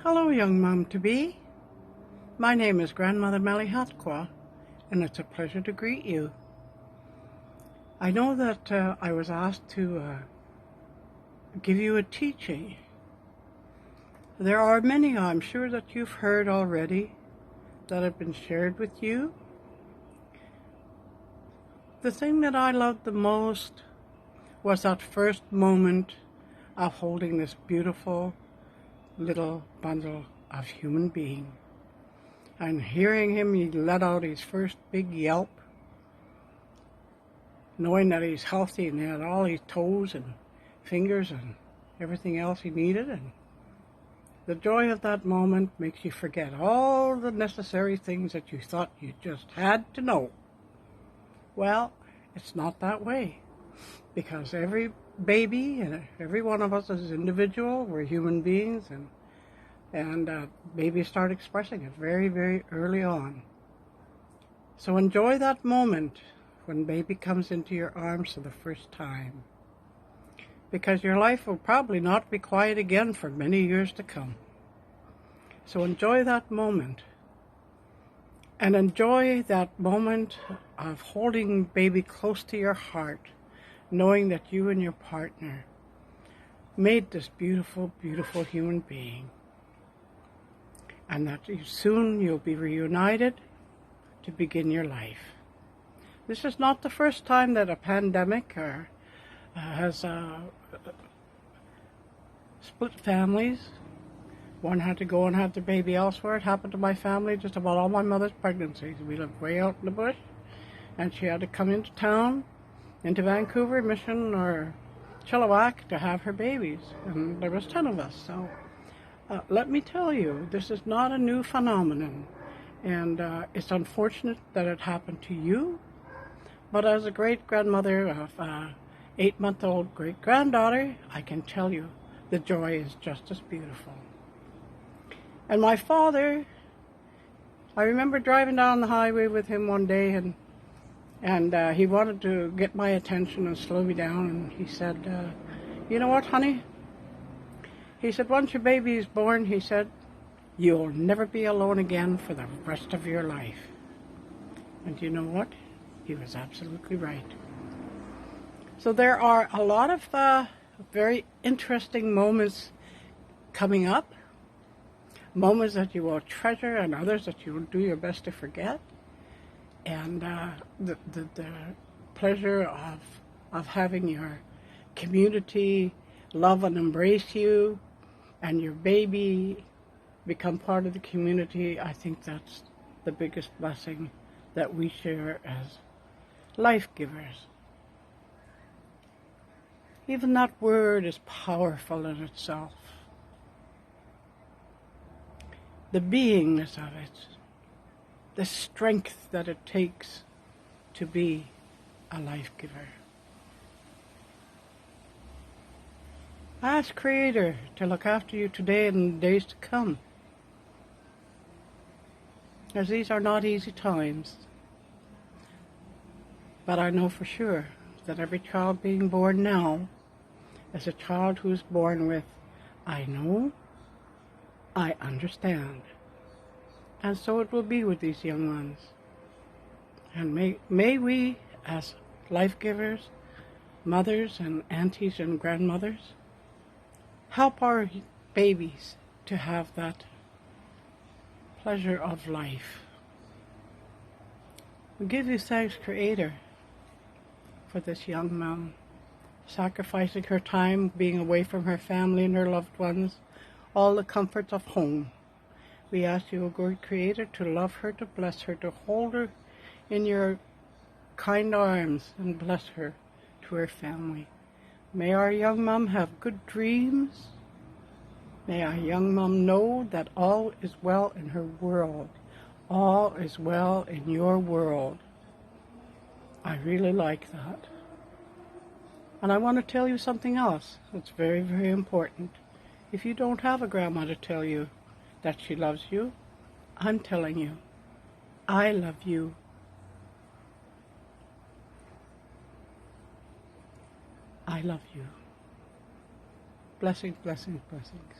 Hello, young mom-to-be. My name is Grandmother Malihatkwa, and it's a pleasure to greet you. I know that I was asked to give you a teaching. There are many, I'm sure, that you've heard already that have been shared with you. The thing that I loved the most was that first moment of holding this beautiful little bundle of human being. And hearing him, he let out his first big yelp, knowing that he's healthy and he had all his toes and fingers and everything else he needed. And the joy of that moment makes you forget all the necessary things that you thought you just had to know. Well, it's not that way, because every baby and every one of us is individual. We're human beings, and babies start expressing it very, very early on. So enjoy that moment when baby comes into your arms for the first time, because your life will probably not be quiet again for many years to come. So enjoy that moment, and enjoy that moment of holding baby close to your heart, knowing that you and your partner made this beautiful, beautiful human being, and that soon you'll be reunited to begin your life. This is not the first time that a pandemic has split families. One had to go and have the baby elsewhere. It happened to my family just about all my mother's pregnancies. We lived way out in the bush, and she had to come into town, into Vancouver, Mission, or Chilliwack to have her babies. And there was 10 of us. So let me tell you, this is not a new phenomenon. And it's unfortunate that it happened to you. But as a great-grandmother of 8-month-old great-granddaughter, I can tell you the joy is just as beautiful. And my father, I remember driving down the highway with him one day, and he wanted to get my attention and slow me down, and he said, you know what, honey? He said, once your baby is born, he said, you'll never be alone again for the rest of your life. And you know what? He was absolutely right. So there are a lot of very interesting moments coming up, moments that you will treasure and others that you will do your best to forget. And the pleasure of having your community love and embrace you, and your baby become part of the community, I think that's the biggest blessing that we share as life givers. Even that word is powerful in itself. The beingness of it, the strength that it takes to be a life giver. Ask Creator to look after you today and the days to come, as these are not easy times. But I know for sure that every child being born now is a child who is born with, I know, I understand. And so it will be with these young ones. And may we, as life givers, mothers and aunties and grandmothers, help our babies to have that pleasure of life. We give you thanks, Creator, for this young mom, sacrificing her time, being away from her family and her loved ones, all the comforts of home. We ask you, O great Creator, to love her, to bless her, to hold her in your kind arms and bless her to her family. May our young mom have good dreams. May our young mom know that all is well in her world. All is well in your world. I really like that. And I want to tell you something else that's very, very important. If you don't have a grandma to tell you that she loves you, I'm telling you, I love you. I love you. Blessings, blessings, blessings.